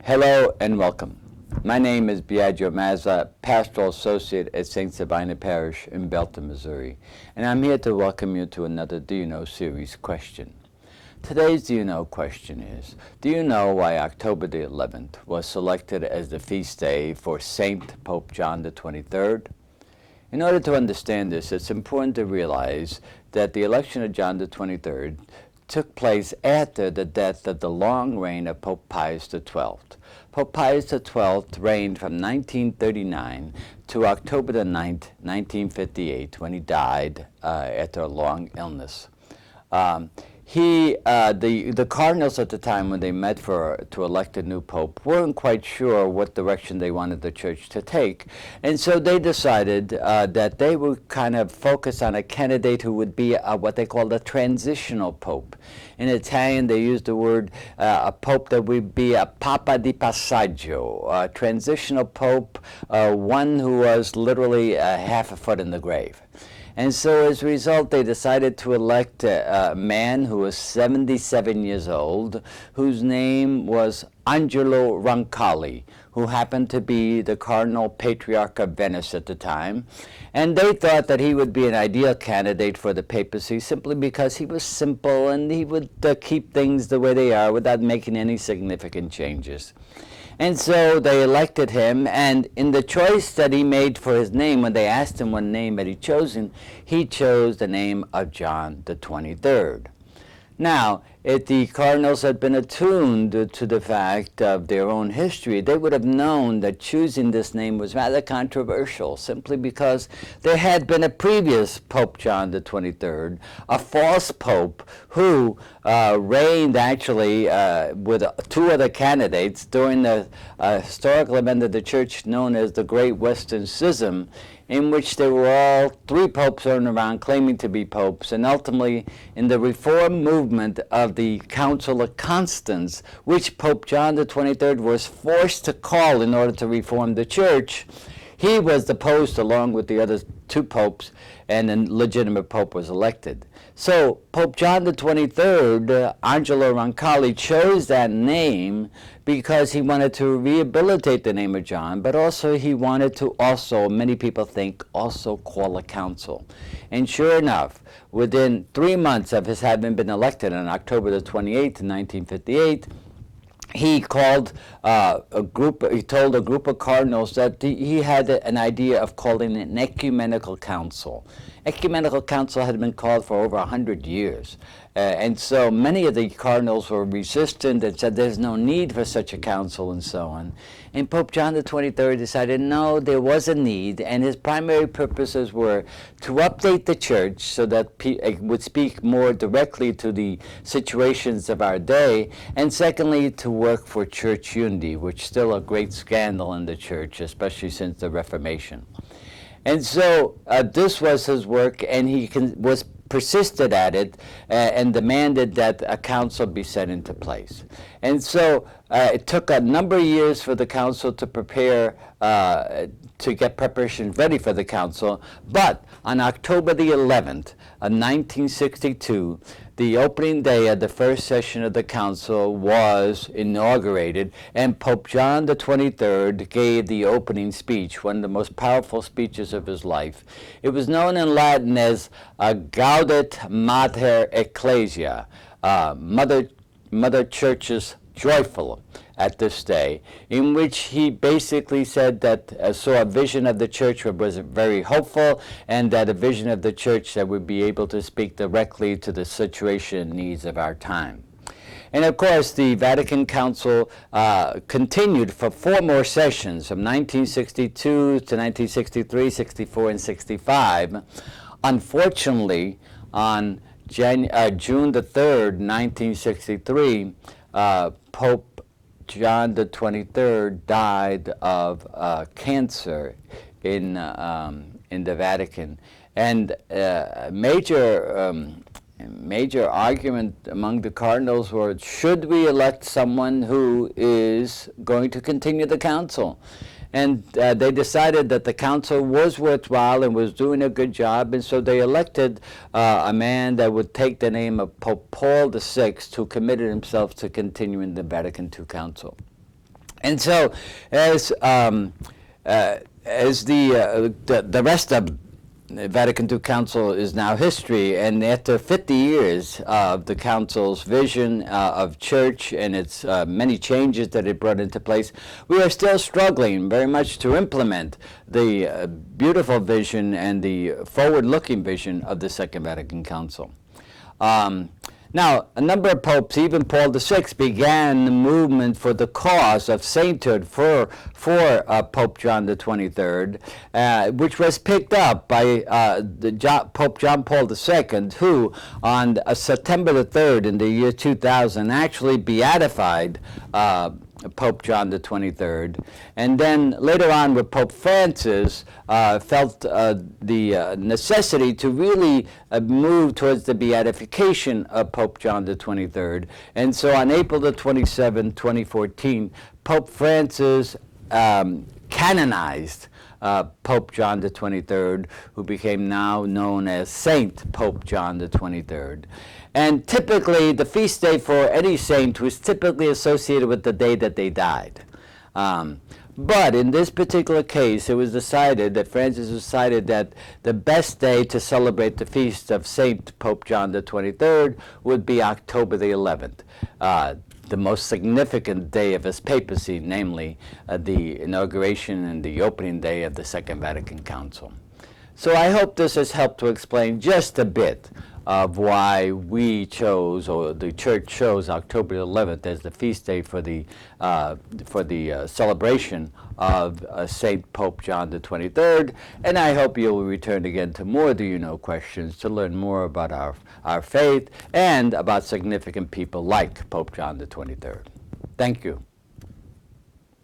Hello and welcome. My name is Biagio Mazza, Pastoral Associate at St. Sabina Parish in Belton, Missouri, and I'm here to welcome you to another Do You Know series question. Today's Do You Know question is, do you know why October the 11th was selected as the feast day for Saint Pope John the 23rd? In order to understand this, it's important to realize that the election of John the 23rd took place after the death of the long reign of Pope Pius XII. Pope Pius XII reigned from 1939 to October the 9th, 1958, when he died after a long illness. The cardinals at the time, when they met to elect a new pope, weren't quite sure what direction they wanted the church to take, and so they decided that they would kind of focus on a candidate who would be what they called a transitional pope. In Italian, they used the word a pope that would be a papa di passaggio, a transitional pope, one who was literally half a foot in the grave. And so as a result, they decided to elect a man who was 77 years old, whose name was Angelo Roncalli, who happened to be the Cardinal Patriarch of Venice at the time. And they thought that he would be an ideal candidate for the papacy simply because he was simple and he would keep things the way they are without making any significant changes. And so they elected him, and in the choice that he made for his name, when they asked him what name had he chosen, he chose the name of John the 23rd. Now, if the cardinals had been attuned to the fact of their own history, they would have known that choosing this name was rather controversial, simply because there had been a previous Pope John the 23rd, a false pope who reigned actually with two other candidates during the historical event of the church known as the Great Western Schism, in which there were all three popes running around claiming to be popes, and ultimately in the reform movement of the Council of Constance, which Pope John the 23rd was forced to call in order to reform the church, he was deposed along with the other two popes, and a legitimate pope was elected. So Pope John the 23rd, Angelo Roncalli, chose that name because he wanted to rehabilitate the name of John, but also he wanted to many people think, also call a council. And sure enough, within 3 months of his having been elected on October the 28th, 1958, he told a group of cardinals that he had an idea of calling an ecumenical council. Ecumenical council had been called for over 100 years. And so many of the cardinals were resistant and said there's no need for such a council and so on. And Pope John the 23rd decided no, there was a need, and his primary purposes were to update the church so that it would speak more directly to the situations of our day, and secondly, to work for church unity, which is still a great scandal in the church, especially since the Reformation. And so this was his work, and he was persisted at it and demanded that a council be set into place. And so it took a number of years for the council to prepare, to get preparations ready for the council, but on October the 11th of 1962, the opening day of the first session of the council was inaugurated, and Pope John the 23rd gave the opening speech, one of the most powerful speeches of his life. It was known in Latin as Gaudet Mater Ecclesia, Mother Church's joyful at this day, in which he basically said that saw a vision of the church that was very hopeful, and that a vision of the church that would be able to speak directly to the situation and needs of our time. And of course, the Vatican Council continued for 4 more sessions, from 1962 to 1963, 64, and 65. Unfortunately, on June the 3rd, 1963, Pope John the 23rd died of cancer in the Vatican, and major argument among the cardinals were, should we elect someone who is going to continue the council? And they decided that the council was worthwhile and was doing a good job, and so they elected a man that would take the name of Pope Paul VI, who committed himself to continuing the Vatican II Council. And so, as the rest of the Vatican II Council is now history, and after 50 years of the Council's vision of church and its many changes that it brought into place, we are still struggling very much to implement the beautiful vision and the forward-looking vision of the Second Vatican Council. Now, a number of popes, even Paul VI, began the movement for the cause of sainthood for Pope John the 23rd, which was picked up by Pope John Paul II, who on September the 3rd in the year 2000 actually beatified Pope John the 23rd, and then later on with Pope Francis felt the necessity to really move towards the beatification of Pope John the 23rd. And so on April the 27th, 2014, Pope Francis canonized Pope John the 23rd, who became now known as Saint Pope John the 23rd. And typically, the feast day for any saint was typically associated with the day that they died. But in this particular case, it was decided that Francis decided that the best day to celebrate the feast of Saint Pope John the 23rd would be October the 11th. The most significant day of his papacy, namely the inauguration and the opening day of the Second Vatican Council. So I hope this has helped to explain just a bit of why we chose, or the Church chose, October 11th as the feast day for the celebration of Saint Pope John the 23rd. And I hope you will return again to more Do You Know questions to learn more about our faith and about significant people like Pope John the 23rd. Thank you.